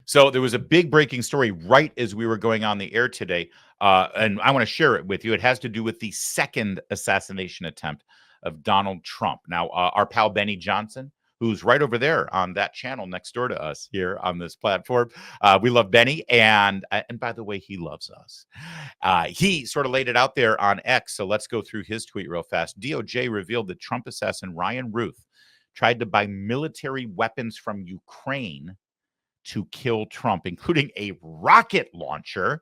So there was a big breaking story right as we were going on the air today, and I want to share it with you. It has to do with the second assassination attempt of Donald Trump. Now, our pal Benny Johnson, who's right over there on that channel next door to us here on this platform. We love Benny, and by the way, he loves us. He sort of laid it out there on X, so let's go through his tweet real fast. DOJ revealed that Trump assassin Ryan Ruth tried to buy military weapons from Ukraine to kill Trump, including a rocket launcher.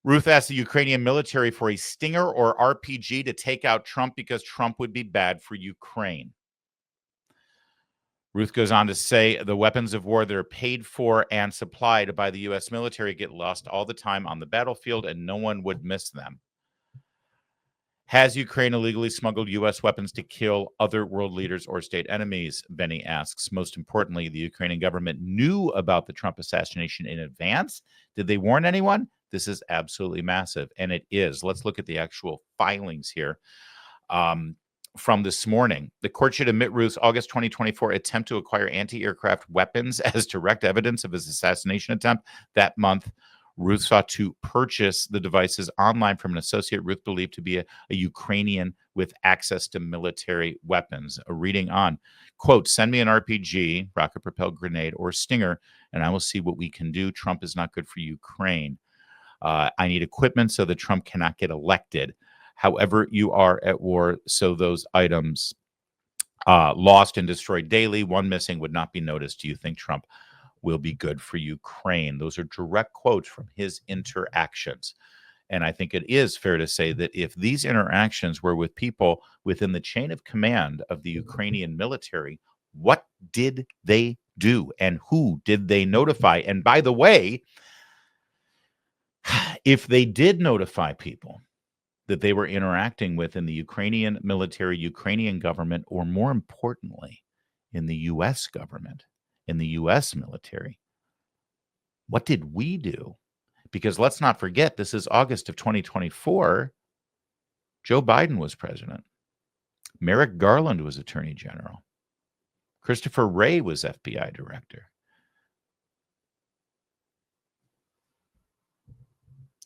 Ruth asked the Ukrainian military for a Stinger or RPG to take out Trump because Trump would be bad for Ukraine. Ruth goes on to say the weapons of war that are paid for and supplied by the U.S. military get lost all the time on the battlefield, and no one would miss them. Has Ukraine illegally smuggled U.S. weapons to kill other world leaders or state enemies? Benny asks. Most importantly, the Ukrainian government knew about the Trump assassination in advance. Did they warn anyone? This is absolutely massive, and it is. Let's look at the actual filings here from this morning. The court should admit Ruth's August 2024 attempt to acquire anti-aircraft weapons as direct evidence of his assassination attempt. That month, Ruth sought to purchase the devices online from an associate Ruth believed to be a Ukrainian with access to military weapons. A reading on, quote, send me an RPG, rocket-propelled grenade, or Stinger, and I will see what we can do. Trump is not good for Ukraine. I need equipment so that Trump cannot get elected. However, you are at war, so those items lost and destroyed daily, one missing would not be noticed. Do you think Trump will be good for Ukraine? Those are direct quotes from his interactions. And I think it is fair to say that if these interactions were with people within the chain of command of the Ukrainian military, what did they do and who did they notify? And by the way, if they did notify people that they were interacting with in the Ukrainian military, Ukrainian government, or more importantly, in the U.S. government, in the U.S. military, what did we do? Because let's not forget, this is August of 2024. Joe Biden was president. Merrick Garland was attorney general. Christopher Wray was FBI director.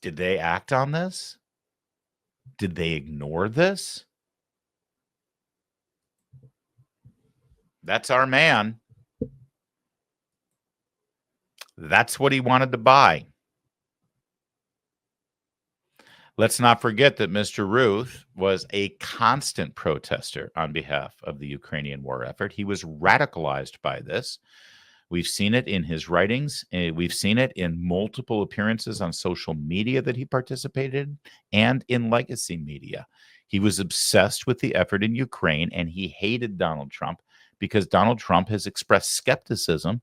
Did they act on this? Did they ignore this? That's our man. That's what he wanted to buy. Let's not forget that Mr. Ruth was a constant protester on behalf of the Ukrainian war effort. He was radicalized by this. We've seen it in his writings. We've seen it in multiple appearances on social media that he participated in and in legacy media. He was obsessed with the effort in Ukraine, and he hated Donald Trump because Donald Trump has expressed skepticism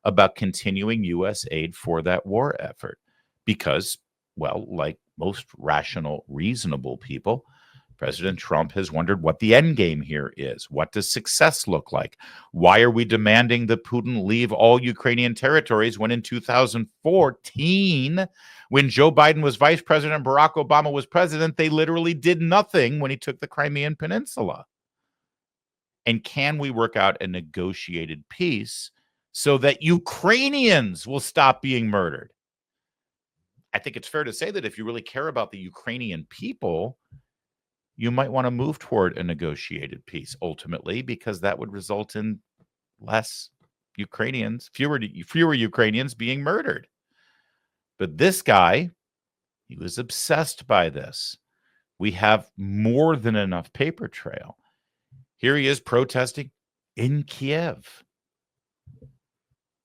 about continuing U.S. aid for that war effort because, well, like most rational, reasonable people, President Trump has wondered what the end game here is. What does success look like? Why are we demanding that Putin leave all Ukrainian territories when in 2014, when Joe Biden was vice president, Barack Obama was president, they literally did nothing when he took the Crimean Peninsula? And can we work out a negotiated peace so that Ukrainians will stop being murdered? I think it's fair to say that if you really care about the Ukrainian people, you might want to move toward a negotiated peace ultimately, because that would result in less Ukrainians, fewer Ukrainians being murdered. But this guy, he was obsessed by this. We have more than enough paper trail. Here he is protesting in Kiev,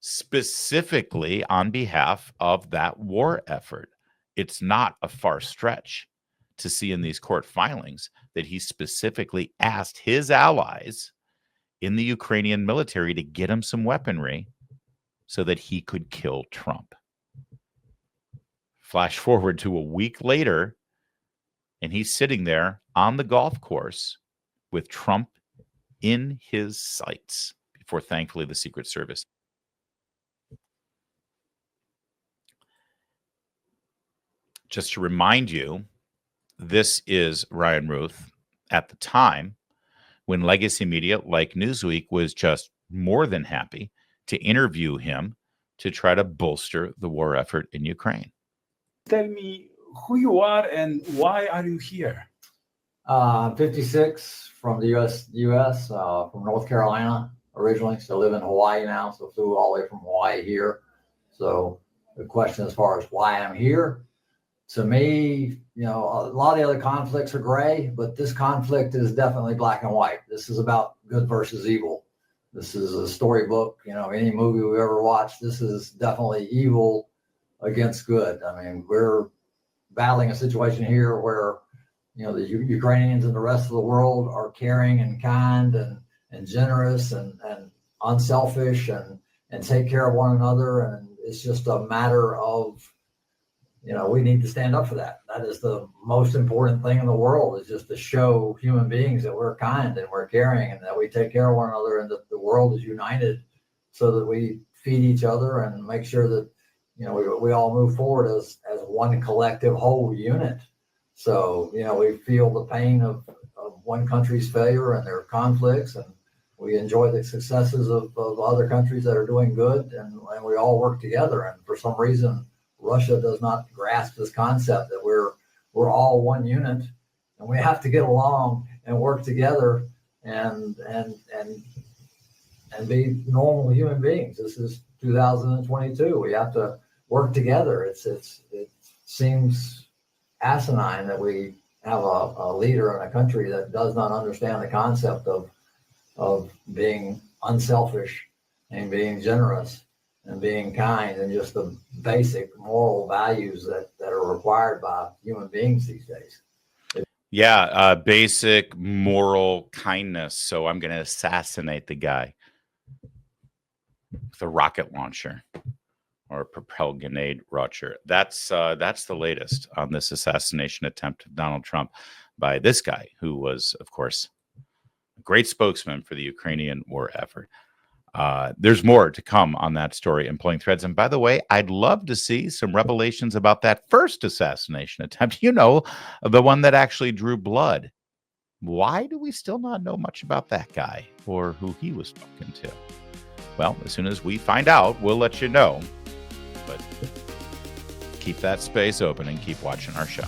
specifically on behalf of that war effort. It's not a far stretch to see in these court filings that he specifically asked his allies in the Ukrainian military to get him some weaponry so that he could kill Trump. Flash forward to a week later, and he's sitting there on the golf course with Trump in his sights before, thankfully, the Secret Service. Just to remind you, this is Ryan Ruth at the time when legacy media like Newsweek was just more than happy to interview him to try to bolster the war effort in Ukraine. Tell me who you are and why are you here? I'm 56 from the U.S. From North Carolina originally. So live in Hawaii now. So flew all the way from Hawaii here. So the question as far as why I'm here, to me, a lot of the other conflicts are gray, but this conflict is definitely black and white. This is about good versus evil. This is a storybook. Any movie we've ever watched, this is definitely evil against good. I mean, we're battling a situation here where the Ukrainians and the rest of the world are caring and kind and generous and unselfish and take care of one another. And it's just a matter of, we need to stand up for that. That is the most important thing in the world, is just to show human beings that we're kind and we're caring and that we take care of one another and that the world is united so that we feed each other and make sure that, we all move forward as one collective whole unit. So, we feel the pain of one country's failure and their conflicts, and we enjoy the successes of other countries that are doing good, and we all work together. And for some reason, Russia does not grasp this concept that we're all one unit, and we have to get along and work together and be normal human beings. This is 2022. We have to work together. It seems asinine that we have a leader in a country that does not understand the concept of being unselfish and being generous and being kind and just the basic moral values that are required by human beings these days. Yeah, basic moral kindness. So I'm going to assassinate the guy with a rocket launcher or a propelled grenade launcher. That's the latest on this assassination attempt of Donald Trump by this guy, who was, of course, a great spokesman for the Ukrainian war effort. There's more to come on that story in Pulling Threads. And by the way, I'd love to see some revelations about that first assassination attempt, the one that actually drew blood. Why do we still not know much about that guy or who he was talking to? Well, as soon as we find out, we'll let you know. But keep that space open and keep watching our show.